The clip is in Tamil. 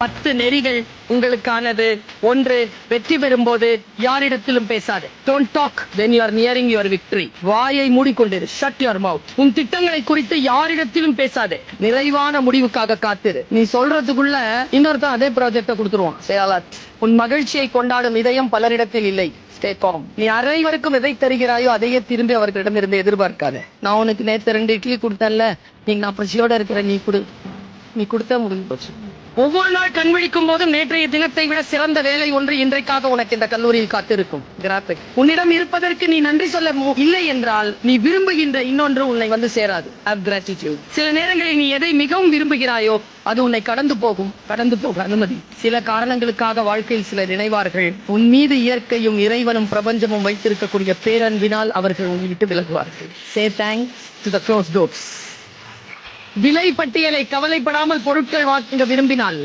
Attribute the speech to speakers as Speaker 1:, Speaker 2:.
Speaker 1: 10 நெறிகள் உங்களுக்கானது. 1, வெற்றி பெறும்போது யாரிடத்திலும் பேசாதே. Don't talk when you are nearing your victory. வாயை மூடிக்கொண்டிரு. Shut your mouth. உன் திட்டங்களை குறித்து யாரிடத்திலும் பேசாதே. நிறைவான முடிவுக்காக காத்திரு. நீ சொல்றதுக்குள்ள இன்னொருத்தன் அதே ப்ராஜெக்ட கொடுத்துருவான். சேலாத். உன் மகிழ்ச்சியை கொண்டாடும் இதயம் பலரிடத்தில் இல்லை. Stay calm. நீ அனைவருக்கும் எதை தருகிறாயோ அதையே திரும்பி அவர்களிடம் இருந்து எதிர்பார்க்காத. நான் உனக்கு நேத்து 2 இட்லி கொடுத்தேன்ல, நீங்க நான் பசியோட இருக்கிற, நீ கொடு. நீ கொடுத்தா முடிஞ்சு போச்சு. ஒவ்வொரு நாள் கண்விழிக்கும் போதும் நேற்றைய தினத்தை விட சிறந்த வேலை ஒன்று இன்றைக்காக உனக்கு இந்த கல்லூரியில் காத்திருக்கும். உன்னிடம் இருப்பதற்கு நீ நன்றி சொல்ல இல்லை என்றால் நீ விரும்புகின்ற இன்னொன்று உன்னை வந்து சேராது. Have gratitude. சில நேரங்களில் நீ எதை மிகவும் விரும்புகிறாயோ அது உன்னை கடந்து போக அனுமதி. சில காரணங்களுக்காக வாழ்க்கையில் சில நினைவார்கள். உன் மீது இயற்கையும் இறைவனும் பிரபஞ்சமும் வைத்திருக்கக்கூடிய பேரன்பினால் அவர்கள் உன்னை விட்டு விலகுவார்கள். Say thanks to the closed doors. விலை பட்டியலை கவலைப்படாமல் பொருட்கள் வாங்க விரும்பினால்